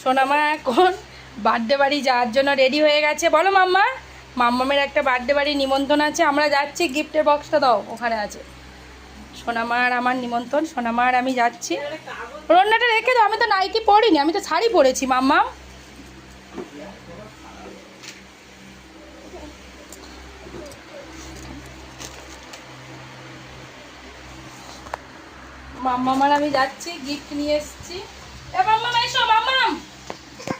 সোনামা এখন বার্থডে বাড়ি যাওয়ার জন্য রেডি হয়ে গেছে। বলো মাম্মা, মাম্মামের একটা বার্থডে বাড়ি নিমন্ত্রণ আছে, আমরা যাচ্ছি। গিফটের বক্সটা দাও, ওখানে আছে। সোনামার আমার নিমন্ত্রণ, সোনামার আমি যাচ্ছি। রান্নাটা রেখে দাও, আমি তো নাইটি পরিনি, আমি তো শাড়ি পরেছি। মাম্মা মাম্মার আমি যাচ্ছি, গিফট নিয়ে এসেছি। মাম্মাম এসো, মাম্মাম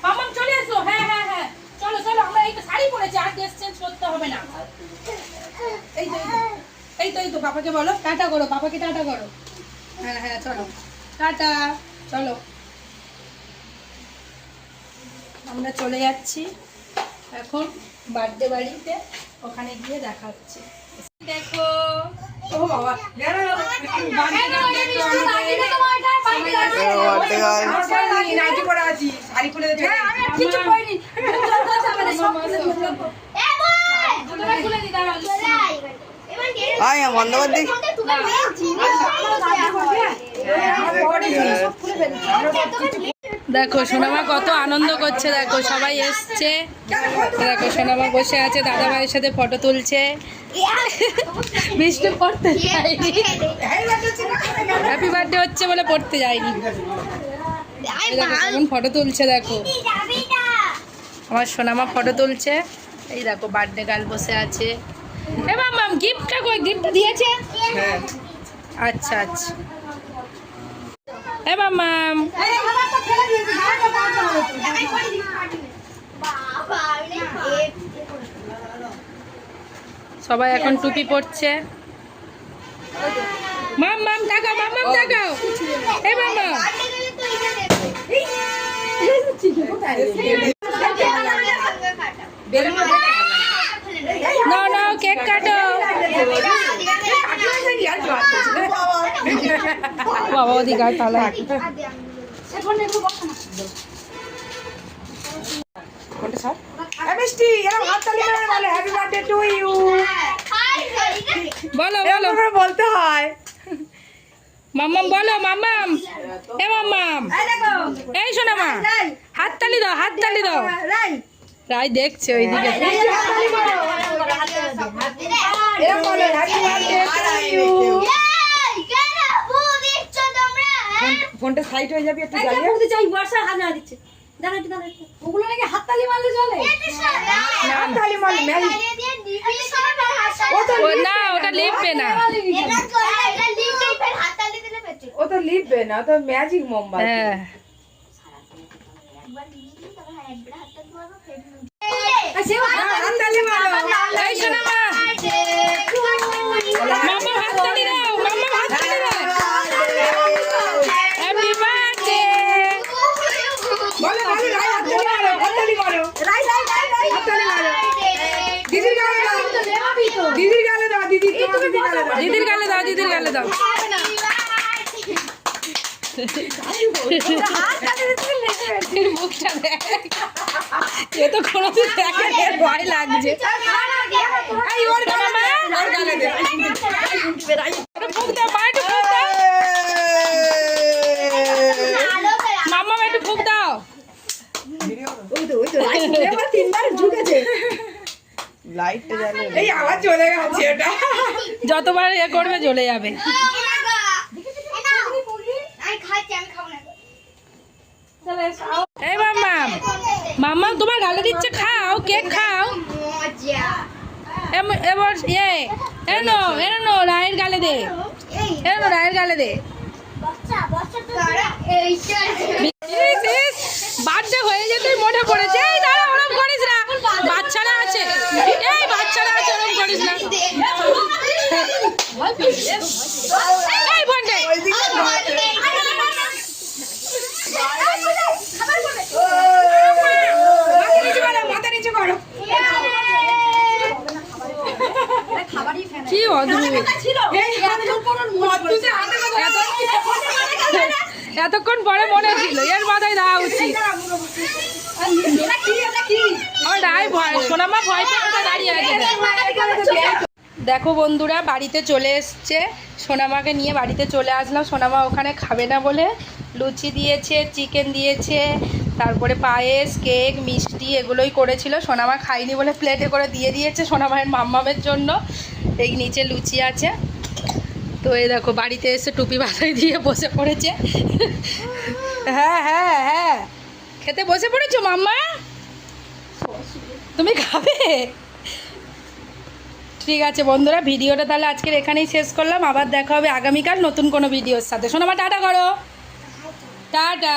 মাম্মাম চলে এসো। হ্যাঁ হ্যাঁ হ্যাঁ, চলো চলো, আমরা এই তো শাড়ি পরেছি, আর ড্রেস চেঞ্জ করতে হবে না। এই তো এই তো পাপাকে বলো টাটা করো, পাপাকে টাটা করো। হ্যাঁ হ্যাঁ চলো টাটা, চলো আমরা চলে যাচ্ছি এখন বার্থডে বাড়িতে, ওখানে গিয়ে দেখা হচ্ছে। দেখো ও বাবা, দেখো সোনামা কত আনন্দ করছে, দেখো সবাই এসছে। দেখো সোনামা বসে আছে, দাদা ভাইয়ের সাথে ফটো তুলছে। বৃষ্টি পড়তে যায়নি, হ্যাপি বার্থডে হচ্ছে বলে পড়তে যায়নি। দেখো এখন ফটো তুলছে, দেখো আমার সোনামা ফটো তুলছে। এই দেখো বার্থডে গার্ল বসে আছে। এ মাম্মাম গিফটটা কই, গিফট দিয়েছে? আচ্ছা আচ্ছা। এ মাম্মাম সবাই এখন টুপি পরছে। মাম্মাম তাকাও, মাম্মাম তাকাও। এ মাম্মাম নাও নাও, কেক কাটো। বাবা ওদিকে তালা বলো বলো বলতে হয়। মাম্মাম বলো, মাম্মাম এ মাম্মাম এই শোনা মা, হাততালি দাও, হাততালি দাও। রাই দেখছে ওইদিকে। ফোনটা সাইড হয়ে যাবে, একটু জ্বালিয়ে চাই। বর্ষা হাত না দিচ্ছে, দাঁড়া একটু দাঁড়া। ওগুলো নাকি হাততালি মারলে চলে? হাততালি মারলে না, ওটা লিখবে না, ও তো লিখবে না, তো ম্যাজিক মোমবাতি। হ্যাঁ হাততালি মারো। এই শোনা মা, মাম্মা হাততালি দাও, মাম্মা হাততালি দাও। Happy birthday. বলো বলো, রাই হাততালি মারো, হাততালি মারো, রাই রাই রাই রাই হাততালি মারো। দিদির গালে দাও, দিদির গালে দাও, দিদির গালে দাও, দিদির গালে দাও, দিদির গালে দাও। মুখটা দেখ, এ তো কোনোদিন দেখে ভয় লাগছে। এই ওর গালে দে, ফুক দাও, মা একটু ফুক দাও। মাম্মা একটু ফুক দাও। ওই তো এবার তিনবার ঝুঁকেছে। লাইটটা জ্বালে, এই আবার চলে গেছে ওটা। যতবার এ করবে জ্বলে যাবে। এই মাম্মাম, মাম্মাম তোমার গালে দিচ্ছে, খাও, কেক খাও। এবার এনো এনো, রায়ের গালে দে, এনো রায়ের গালে দে। বাচ্চা হয়ে যেতে মনে পড়েছে। এই দাঁড়া, ওরম করিস না, বাচ্চারা আছে, এই বাচ্চারা আছে, ওরম করিস না। এই বন্ধে কি অদ্ভুত, এতক্ষণ পরে মনে ছিল, এর মাথায় দেওয়া উচিত। আমার রায় ভয়, সোনামা ভয় পেয়ে দাঁড়িয়ে আছে। দেখো বন্ধুরা, বাড়িতে চলে এসছে, সোনামাকে নিয়ে বাড়িতে চলে আসলাম। সোনামা ওখানে খাবে না বলে লুচি দিয়েছে, চিকেন দিয়েছে, তারপরে পায়েস, কেক, মিষ্টি এগুলোই করেছিল। সোনামা খাইনি বলে প্লেটে করে দিয়ে দিয়েছে সোনামায়ের মাম্মামের জন্য। এই নিচে লুচি আছে। তো এই দেখো বাড়িতে এসে টুপি মাথায় দিয়ে বসে পড়েছে। হ্যাঁ হ্যাঁ হ্যাঁ, খেতে বসে পড়েছো মাম্মা? তুমি খাবে? ঠিক আছে বন্ধুরা, ভিডিওটা তাহলে আজকের এখানেই শেষ করলাম। আবার দেখা হবে আগামীকাল নতুন কোনো ভিডিওর সাথে। সোনামা টাটা করো, টাটা।